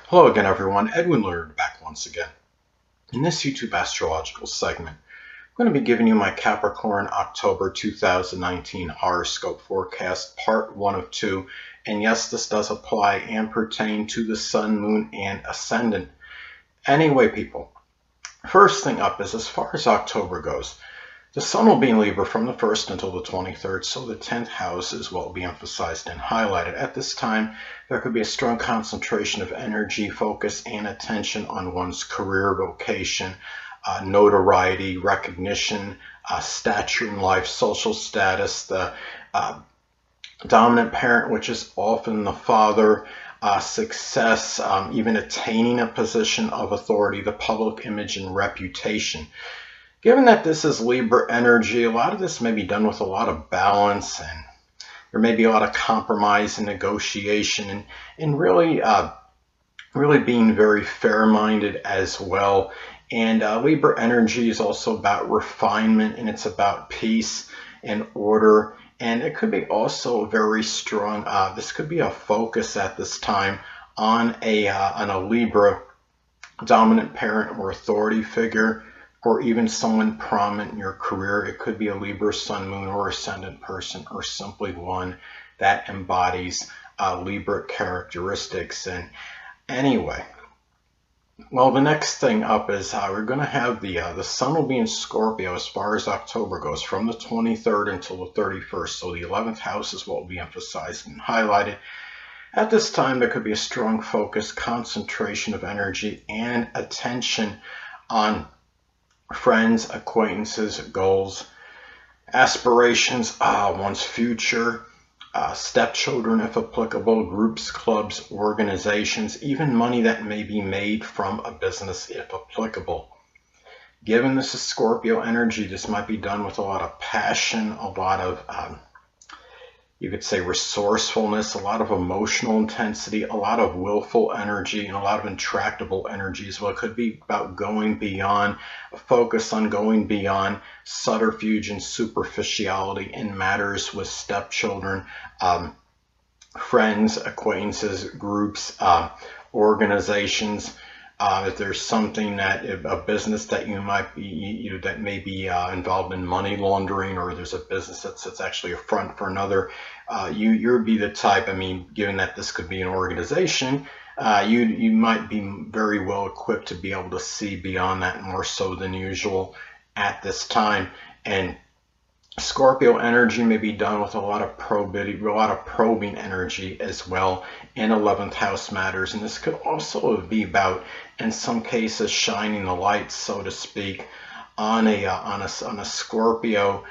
Hello again, everyone. Edwin Learnard back once again. In this YouTube astrological segment, I'm going to be giving you my Capricorn October 2019 horoscope forecast, part 1 of 2. And yes, this does apply and pertain to the Sun, Moon, and Ascendant. Anyway, people, first thing up is as far as October goes, the Sun will be in Libra from the 1st until the 23rd, so the 10th house is what will be emphasized and highlighted. At this time, there could be a strong concentration of energy, focus, and attention on one's career, vocation, notoriety, recognition, stature in life, social status, the dominant parent, which is often the father, success, even attaining a position of authority, the public image and reputation. Given that this is Libra energy, a lot of this may be done with a lot of balance, and there may be a lot of compromise and negotiation, and really being very fair-minded as well. And Libra energy is also about refinement, and it's about peace and order. And it could be also very strong. This could be a focus at this time on a Libra dominant parent or authority figure, or even someone prominent in your career. It could be a Libra, Sun, Moon, or Ascendant person, or simply one that embodies Libra characteristics. And anyway, well, the next thing up is we're going to have the Sun will be in Scorpio as far as October goes, from the 23rd until the 31st. So the 11th house is what will be emphasized and highlighted. At this time, there could be a strong focus, concentration of energy, and attention on friends, acquaintances, goals, aspirations, one's future, stepchildren if applicable, groups, clubs, organizations, even money that may be made from a business if applicable. Given this is Scorpio energy, this might be done with a lot of passion, a lot of you could say resourcefulness, a lot of emotional intensity, a lot of willful energy, and a lot of intractable energy as well. It could be about going beyond, a focus on going beyond subterfuge and superficiality in matters with stepchildren, friends, acquaintances, groups, organizations. If there's something that a business that you might be that may be involved in money laundering, or there's a business that's actually a front for another, you'd be the type. I mean, given that this could be an organization, you might be very well equipped to be able to see beyond that, more so than usual at this time. And Scorpio energy may be done with a lot of probing energy as well in 11th house matters. And this could also be about, in some cases, shining the light, so to speak, on a Scorpio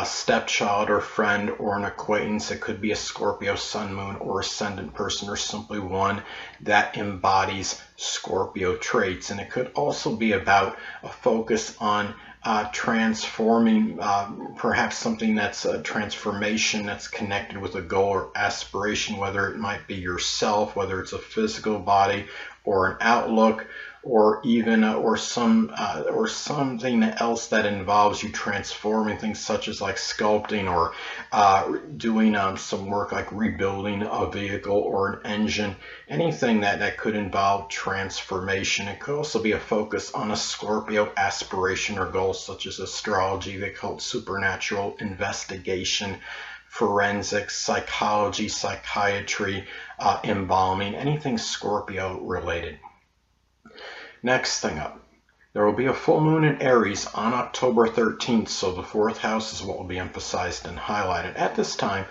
stepchild or friend or an acquaintance. It could be a Scorpio Sun, Moon, or Ascendant person, or simply one that embodies Scorpio traits. And it could also be about a focus on transforming, perhaps something that's a transformation that's connected with a goal or aspiration, whether it might be yourself, whether it's a physical body or an outlook, or even or something else that involves you transforming things, such as like sculpting, or doing some work like rebuilding a vehicle or an engine, anything that could involve transformation. It could also be a focus on a Scorpio aspiration or goal, such as astrology, they call it supernatural, investigation, forensics, psychology, psychiatry, embalming, anything Scorpio related. Next thing up, there will be a full moon in Aries on October 13th, so the 4th house is what will be emphasized and highlighted. At this time,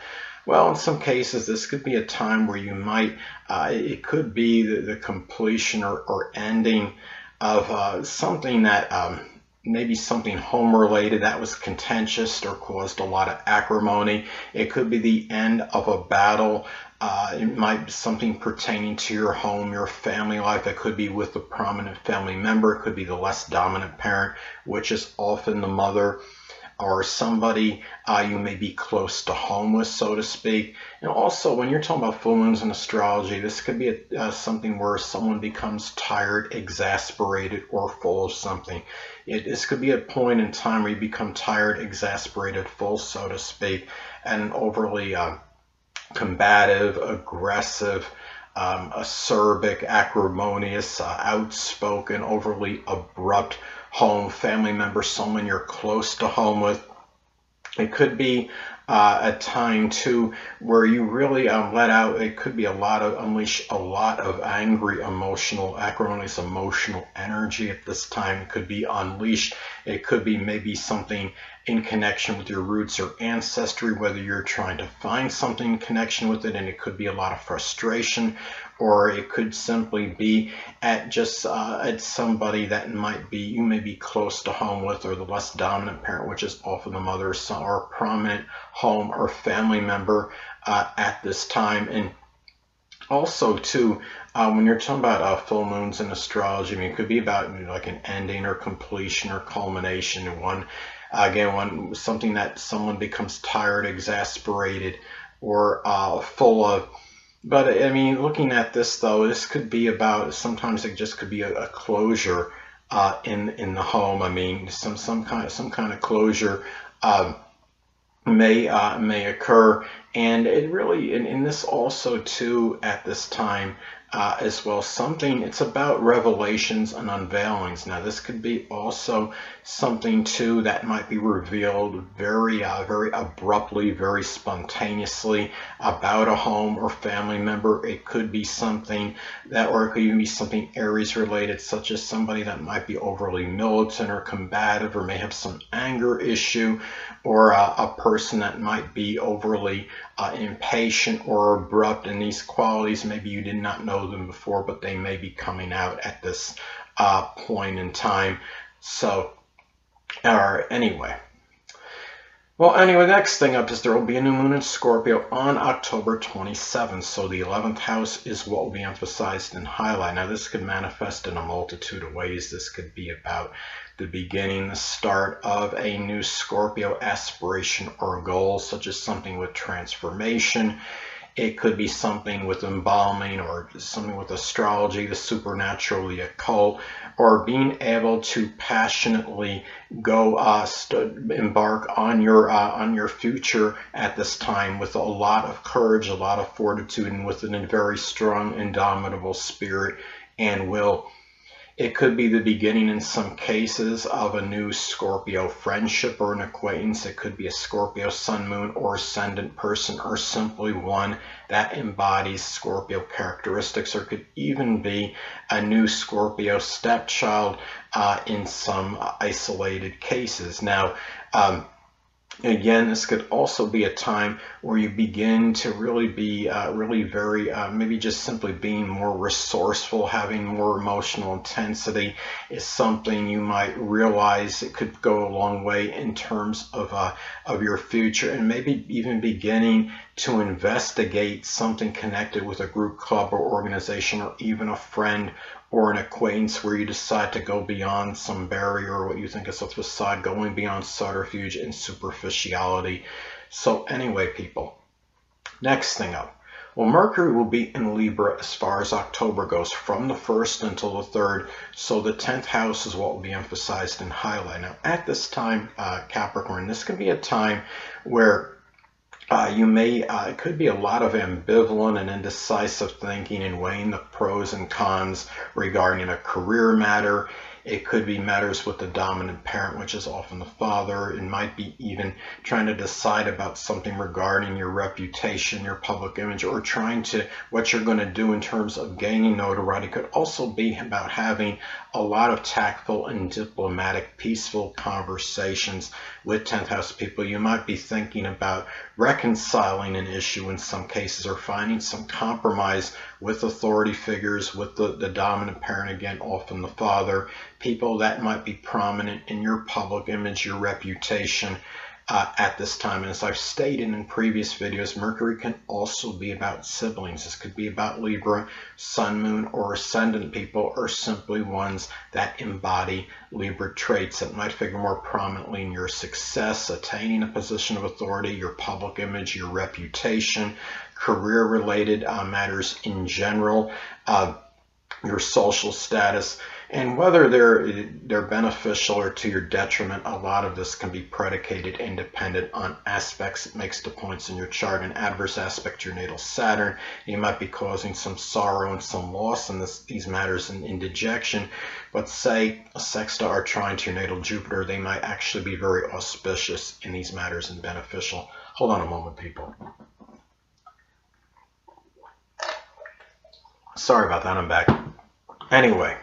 well, in some cases, this could be a time where you might, it could be the completion or ending of something that maybe something home related that was contentious or caused a lot of acrimony. It could be the end of a battle. It might be something pertaining to your home, your family life. It could be with a prominent family member. It could be the less dominant parent, which is often the mother, or somebody you may be close to home with, so to speak. And also, when you're talking about full moons in astrology, this could be something where someone becomes tired, exasperated, or full of something. This could be a point in time where you become tired, exasperated, full, so to speak, and overly combative, aggressive, acerbic, acrimonious, outspoken, overly abrupt home family member, someone you're close to home with. It could be a time too where you really let out. It could be unleash a lot of angry, emotional, acrimonious, emotional energy at this time. It could be unleashed. It could be maybe something in connection with your roots or ancestry, whether you're trying to find something in connection with it, and it could be a lot of frustration, or it could simply be at at somebody that you may be close to home with, or the less dominant parent, which is often the mother, son, or prominent home or family member at this time. And also too, when you're talking about full moons in astrology, I mean, it could be about like an ending or completion or culmination in one. Again, when something that someone becomes tired, exasperated, or full of. But I mean, looking at this though, this could be about, sometimes it just could be a closure in the home. I mean, some kind of closure may occur, and it really, in this also too at this time as well, something, it's about revelations and unveilings. Now this could be also something too that might be revealed very abruptly, very spontaneously about a home or family member. It could be something that, or it could even be something Aries related, such as somebody that might be overly militant or combative, or may have some anger issue, or a person that might be overly impatient or abrupt in these qualities. Maybe you did not know them before, but they may be coming out at this point in time. So, anyway. Well, anyway, next thing up is there will be a new moon in Scorpio on October 27th. So the 11th house is what will be emphasized and highlighted. Now, this could manifest in a multitude of ways. This could be about the beginning, the start of a new Scorpio aspiration or goal, such as something with transformation. It could be something with embalming, or something with astrology, the supernatural, the occult, or being able to passionately go embark on your future at this time with a lot of courage, a lot of fortitude, and with a very strong, indomitable spirit and will. It could be the beginning in some cases of a new Scorpio friendship or an acquaintance. It could be a Scorpio sun, moon, or ascendant person, or simply one that embodies Scorpio characteristics, or it could even be a new Scorpio stepchild in some isolated cases. Now, again, this could also be a time where you begin to really be really very, maybe just simply being more resourceful, having more emotional intensity is something you might realize it could go a long way in terms of your future, and maybe even beginning to investigate something connected with a group, club, or organization, or even a friend or an acquaintance, where you decide to go beyond some barrier or what you think is a facade, going beyond subterfuge and superficiality. So anyway, people, next thing up. Well, Mercury will be in Libra as far as October goes, from the 1st until the 3rd. So the 10th house is what will be emphasized and highlighted. Now, at this time, Capricorn, this can be a time where it could be a lot of ambivalent and indecisive thinking and weighing the pros and cons regarding a career matter. It could be matters with the dominant parent, which is often the father. It might be even trying to decide about something regarding your reputation, your public image, or trying to, what you're going to do in terms of gaining notoriety. It could also be about having a lot of tactful and diplomatic, peaceful conversations with 10th house people. You might be thinking about reconciling an issue in some cases, or finding some compromise with authority figures, with the dominant parent, again, often the father, people that might be prominent in your public image, your reputation at this time. And as I've stated in previous videos, Mercury can also be about siblings. This could be about Libra, Sun, Moon, or Ascendant people, or simply ones that embody Libra traits that might figure more prominently in your success, attaining a position of authority, your public image, your reputation, career-related matters in general. your social status, and whether they're beneficial or to your detriment. A lot of this can be predicated and dependent on aspects it makes to points in your chart. An adverse aspect to your natal Saturn, you might be causing some sorrow and some loss in these matters in dejection. But say a sextile or trine to your natal Jupiter, they might actually be very auspicious in these matters and beneficial. Hold on a moment, people. Sorry about that, I'm back. Anyway,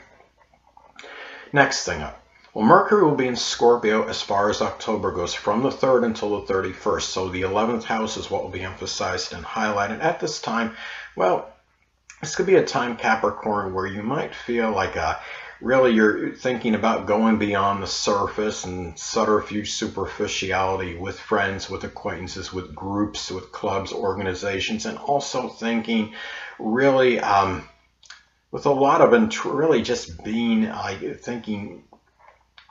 next thing up. Well, Mercury will be in Scorpio as far as October goes, from the 3rd until the 31st. So the 11th house is what will be emphasized and highlighted at this time. Well, this could be a time, Capricorn, where you might feel like really you're thinking about going beyond the surface and subterfuge, superficiality with friends, with acquaintances, with groups, with clubs, organizations, and also thinking really with a lot of really just being thinking,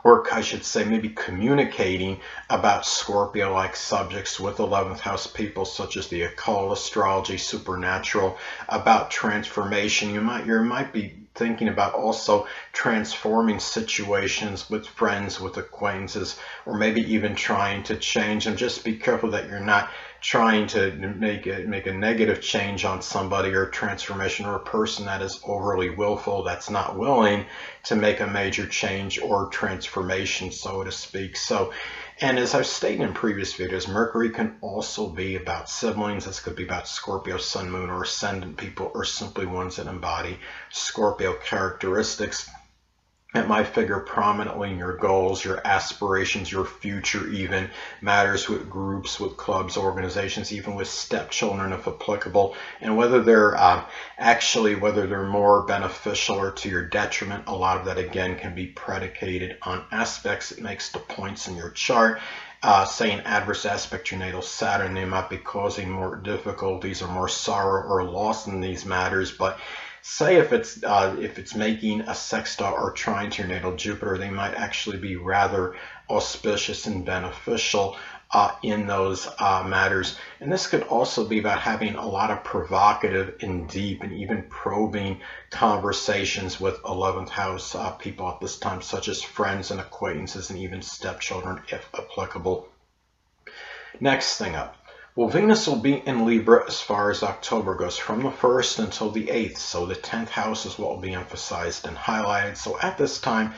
or I should say maybe communicating about Scorpio-like subjects with 11th house people, such as the occult, astrology, supernatural, about transformation. You might be thinking about also transforming situations with friends, with acquaintances, or maybe even trying to change them. Just be careful that you're not trying to make a negative change on somebody, or transformation, or a person that is overly willful, that's not willing to make a major change or transformation, so to speak. So, and as I've stated in previous videos, Mercury can also be about siblings. This could be about Scorpio, Sun, Moon, or Ascendant people, or simply ones that embody Scorpio characteristics. It might figure prominently in your goals, your aspirations, your future, even matters with groups, with clubs, organizations, even with stepchildren if applicable. And whether they're whether they're more beneficial or to your detriment, a lot of that again can be predicated on aspects it makes to points in your chart. Say an adverse aspect to your natal Saturn, they might be causing more difficulties or more sorrow or loss in these matters. But say if it's making a sextile or trine to your natal Jupiter, they might actually be rather auspicious and beneficial in those matters. And this could also be about having a lot of provocative and deep and even probing conversations with 11th house people at this time, such as friends and acquaintances and even stepchildren if applicable. Next thing up. Well, Venus will be in Libra as far as October goes, from the 1st until the 8th. So the 10th house is what will be emphasized and highlighted. So at this time,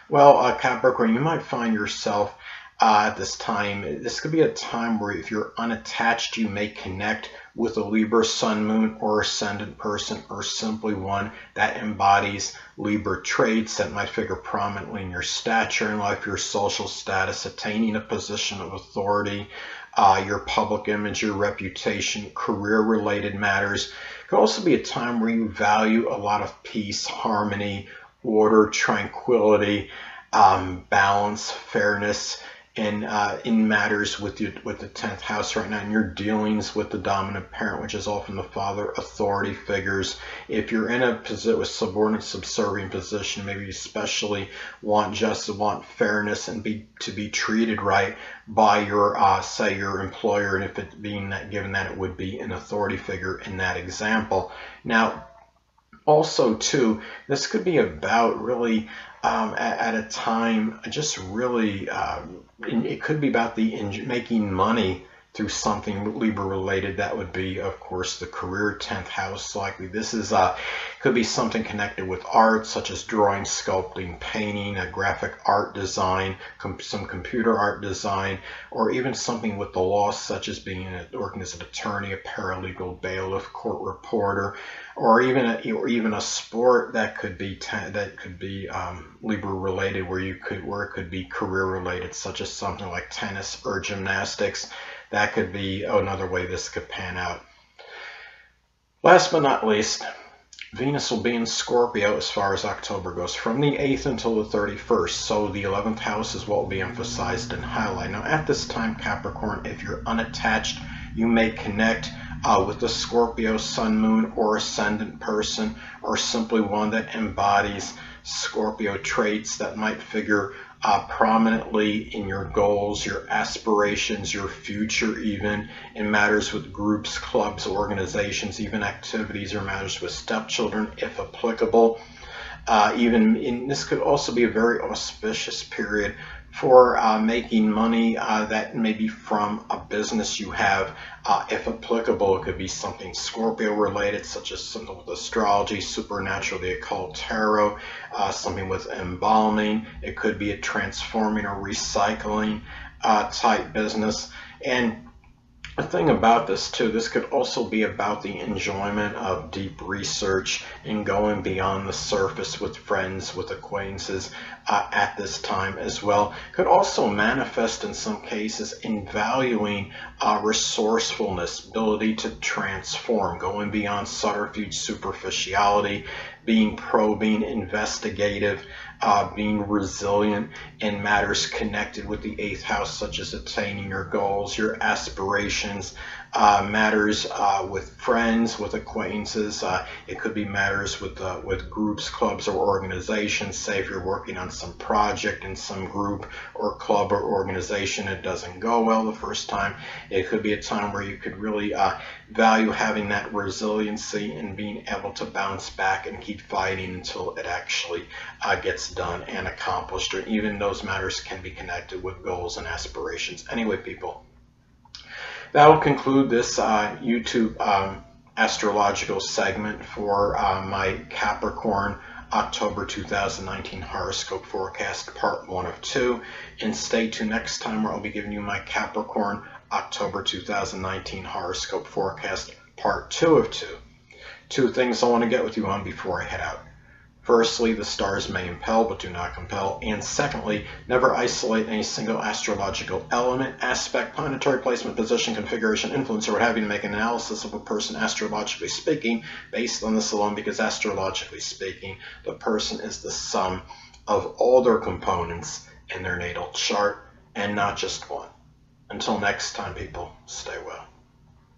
well, Capricorn, you might find yourself at this time, this could be a time where if you're unattached, you may connect with a Libra, Sun, Moon, or Ascendant person, or simply one that embodies Libra traits that might figure prominently in your stature in life, your social status, attaining a position of authority, your public image, your reputation, career-related matters. It could also be a time where you value a lot of peace, harmony, order, tranquility, balance, fairness, and in matters with the 10th house right now, in your dealings with the dominant parent, which is often the father, authority figures. If you're in a position with subordinate, subservient position, maybe you especially want justice, want fairness, and to be treated right by your say your employer, and if it being that given that it would be an authority figure in that example. Now, also too, this could be about really at a time just really it could be about making money through something Libra related. That would be, of course, the career 10th house likely. This is could be something connected with art, such as drawing, sculpting, painting, a graphic art design, some computer art design, or even something with the law, such as working as an attorney, a paralegal, bailiff, court reporter, or even a sport that could be Libra related, where it could be career related, such as something like tennis or gymnastics. That could be another way this could pan out. Last but not least, Venus will be in Scorpio as far as October goes, from the 8th until the 31st. So the 11th house is what will be emphasized and highlighted. Now at this time, Capricorn, if you're unattached, you may connect with a Scorpio, Sun, Moon, or Ascendant person, or simply one that embodies Scorpio traits that might figure prominently in your goals, your aspirations, your future, even in matters with groups, clubs, organizations, even activities or matters with stepchildren if applicable. This could also be a very auspicious period for making money that may be from a business you have. If applicable, it could be something Scorpio related, such as something with astrology, supernatural, the occult, tarot, something with embalming. It could be a transforming or recycling type business. And the thing about this too, this could also be about the enjoyment of deep research and going beyond the surface with friends, with acquaintances at this time as well. Could also manifest in some cases in valuing resourcefulness, ability to transform, going beyond subterfuge, superficiality, being probing, investigative, being resilient in matters connected with the eighth house, such as attaining your goals, your aspirations, matters with friends, with acquaintances. It could be matters with groups, clubs, or organizations. Say if you're working on some project in some group or club or organization, it doesn't go well the first time. It could be a time where you could really value having that resiliency and being able to bounce back and keep fighting until it actually gets done and accomplished. Or even those matters can be connected with goals and aspirations. Anyway, people, that will conclude this YouTube astrological segment for my Capricorn October 2019 horoscope forecast, part 1 of 2. And stay tuned next time where I'll be giving you my Capricorn October 2019 horoscope forecast, part 2 of 2. Two things I want to get with you on before I head out. Firstly, the stars may impel but do not compel. And secondly, never isolate any single astrological element, aspect, planetary placement, position, configuration, influence, or what have you to make an analysis of a person astrologically speaking based on this alone, because astrologically speaking, the person is the sum of all their components in their natal chart and not just one. Until next time, people, stay well.